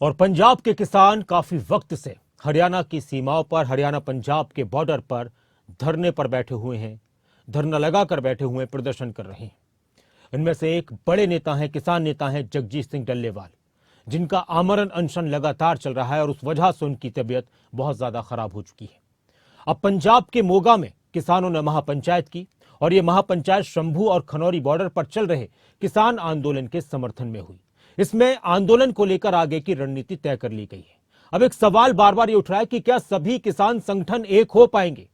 और पंजाब के किसान काफी वक्त से हरियाणा की सीमाओं पर, हरियाणा पंजाब के बॉर्डर पर धरने पर बैठे हुए हैं, धरना लगाकर बैठे हुए प्रदर्शन कर रहे हैं। इनमें से एक बड़े नेता हैं, किसान नेता हैं जगजीत सिंह डल्लेवाल, जिनका आमरण अनशन लगातार चल रहा है और उस वजह से उनकी तबीयत बहुत ज्यादा खराब हो चुकी है। अब पंजाब के मोगा में किसानों ने महापंचायत की और ये महापंचायत शंभू और खनौरी बॉर्डर पर चल रहे किसान आंदोलन के समर्थन में हुई। इसमें आंदोलन को लेकर आगे की रणनीति तय कर ली गई है। अब एक सवाल बार बार ये उठ रहा है कि क्या सभी किसान संगठन एक हो पाएंगे?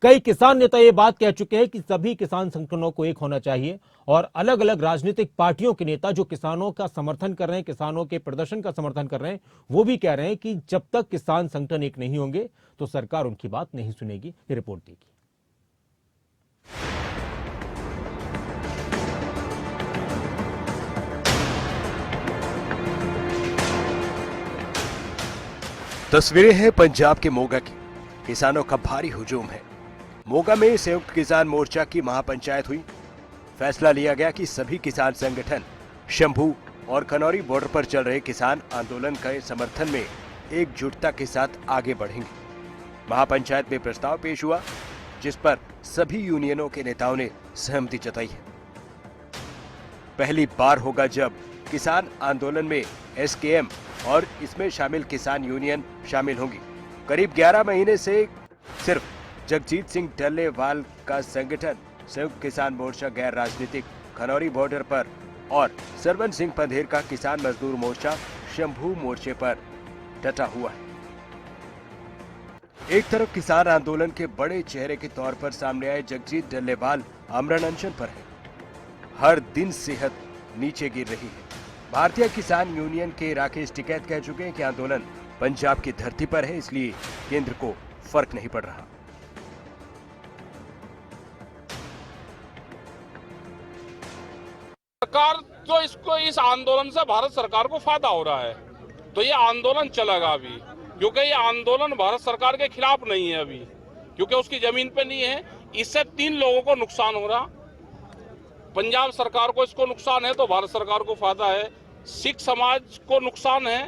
कई किसान नेता ये बात कह चुके हैं कि सभी किसान संगठनों को एक होना चाहिए और अलग अलग राजनीतिक पार्टियों के नेता जो किसानों का समर्थन कर रहे हैं, किसानों के प्रदर्शन का समर्थन कर रहे हैं, वो भी कह रहे हैं कि जब तक किसान संगठन एक नहीं होंगे तो सरकार उनकी बात नहीं सुनेगी। ये रिपोर्ट देगी। तस्वीरें हैं पंजाब के मोगा की। किसानों का भारी हुजूम है। मोगा में संयुक्त किसान मोर्चा की महापंचायत हुई। फैसला लिया गया कि सभी किसान संगठन शंभू और खनौरी बॉर्डर पर चल रहे किसान आंदोलन के समर्थन में एकजुटता के साथ आगे बढ़ेंगे। महापंचायत में प्रस्ताव पेश हुआ जिस पर सभी यूनियनों के नेताओं ने सहमति जताई है। पहली बार होगा जब किसान आंदोलन में एसकेएम और इसमें शामिल किसान यूनियन शामिल होंगी। करीब 11 महीने से सिर्फ जगजीत सिंह डल्लेवाल का संगठन संयुक्त किसान मोर्चा गैर राजनीतिक खनौरी बॉर्डर पर और सरवन सिंह पंधेर का किसान मजदूर मोर्चा शंभू मोर्चे पर डटा हुआ है। एक तरफ किसान आंदोलन के बड़े चेहरे के तौर पर सामने आए जगजीत डल्लेवाल आमरण अनशन पर है। हर दिन सेहत नीचे गिर रही है। भारतीय किसान यूनियन के राकेश टिकैत कह चुके हैं कि आंदोलन पंजाब की धरती पर है, इसलिए केंद्र को फर्क नहीं पड़ रहा। सरकार तो इस आंदोलन से भारत सरकार को फायदा हो रहा है, तो ये आंदोलन चलेगा अभी, क्योंकि ये आंदोलन भारत सरकार के खिलाफ नहीं है अभी, क्योंकि उसकी जमीन पे नहीं है। इससे 3 लोगों को नुकसान हो रहा। पंजाब सरकार को इसको नुकसान है तो भारत सरकार को फायदा है। सिख समाज को नुकसान है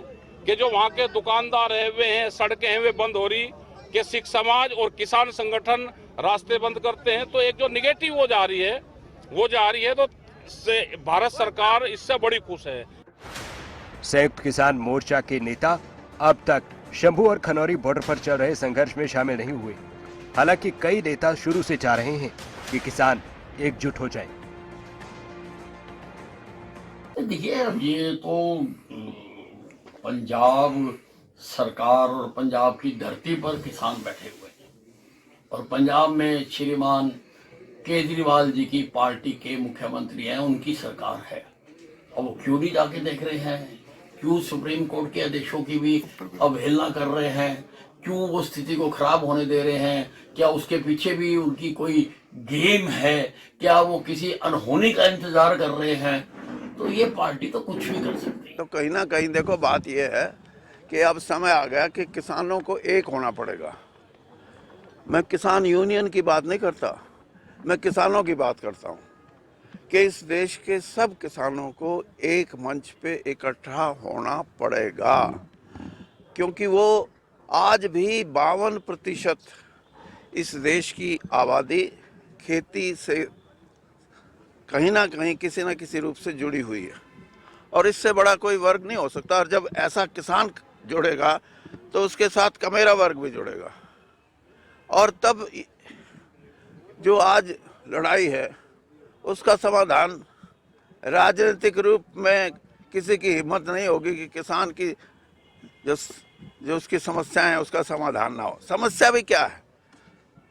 कि जो वहाँ के दुकानदार है वे हैं, सड़कें हैं वे बंद हो रही, कि सिख समाज और किसान संगठन रास्ते बंद करते हैं, तो एक जो निगेटिव वो जा रही है, तो भारत सरकार इससे बड़ी खुश है। संयुक्त किसान मोर्चा के नेता अब तक शंभू और खनौरी बॉर्डर पर चल रहे संघर्ष में शामिल नहीं हुए। हालांकि कई नेता शुरू से चाह रहे हैं कि किसान एकजुट हो जाएं। देखिए, अब ये तो पंजाब सरकार और पंजाब की धरती पर किसान बैठे हुए हैं और पंजाब में श्रीमान केजरीवाल जी की पार्टी के मुख्यमंत्री हैं, उनकी सरकार है। अब वो क्यों नहीं जाके देख रहे हैं? क्यों सुप्रीम कोर्ट के आदेशों की भी अवहेलना कर रहे हैं? क्यों वो स्थिति को खराब होने दे रहे हैं? क्या उसके पीछे भी उनकी कोई गेम है? क्या वो किसी अनहोनी का इंतजार कर रहे हैं? तो ये पार्टी तो कुछ भी कर सकती है। तो कहीं ना कहीं देखो, बात ये है कि अब समय आ गया कि किसानों को एक होना पड़ेगा। मैं किसान यूनियन की बात नहीं करता, मैं किसानों की बात करता हूँ कि इस देश के सब किसानों को एक मंच पे इकट्ठा होना पड़ेगा, क्योंकि वो आज भी 52% इस देश की आबादी खेती से कहीं ना कहीं किसी न किसी रूप से जुड़ी हुई है और इससे बड़ा कोई वर्ग नहीं हो सकता। और जब ऐसा किसान जुड़ेगा तो उसके साथ कमेरा वर्ग भी जुड़ेगा और तब जो आज लड़ाई है उसका समाधान राजनीतिक रूप में किसी की हिम्मत नहीं होगी कि किसान की जो उसकी समस्याएं हैं उसका समाधान ना हो। समस्या भी क्या है?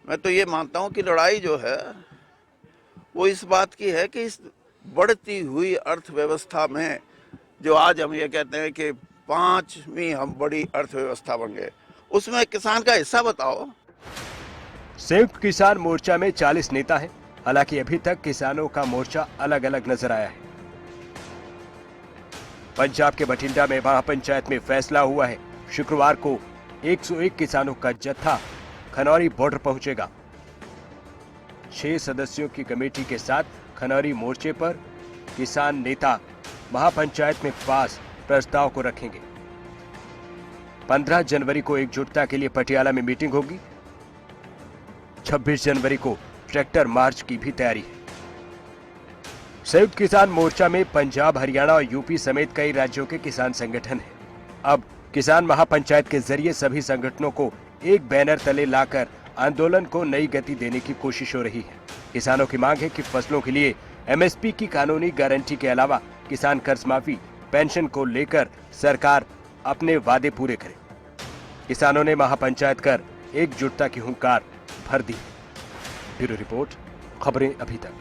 मैं तो ये मानता हूँ कि लड़ाई जो है वो इस बात की है कि इस बढ़ती हुई अर्थव्यवस्था में जो आज हम ये कहते हैं कि 5वीं हम बड़ी अर्थव्यवस्था बन गए, उसमें किसान का हिस्सा बताओ। संयुक्त किसान मोर्चा में 40 नेता हैं। हालांकि अभी तक किसानों का मोर्चा अलग अलग नजर आया है। पंजाब के बठिंडा में महापंचायत में फैसला हुआ है। शुक्रवार को 101 किसानों का जत्था खनौरी बॉर्डर पहुंचेगा। 6 सदस्यों की कमेटी के साथ खनौरी मोर्चे पर किसान नेता महापंचायत में पास प्रस्ताव को रखेंगे। 15 जनवरी को एकजुटता के लिए पटियाला में मीटिंग होगी। 26 जनवरी को ट्रैक्टर मार्च की भी तैयारी है। संयुक्त किसान मोर्चा में पंजाब, हरियाणा और यूपी समेत कई राज्यों के किसान संगठन हैं। अब किसान महापंचायत के जरिए सभी संगठनों को एक बैनर तले लाकर आंदोलन को नई गति देने की कोशिश हो रही है। किसानों की मांग है कि फसलों के लिए एमएसपी की कानूनी गारंटी के अलावा किसान कर्ज माफी, पेंशन को लेकर सरकार अपने वादे पूरे करे। किसानों ने महापंचायत कर एकजुटता की हुंकार भर दी। ब्यूरो रिपोर्ट, खबरें अभी तक।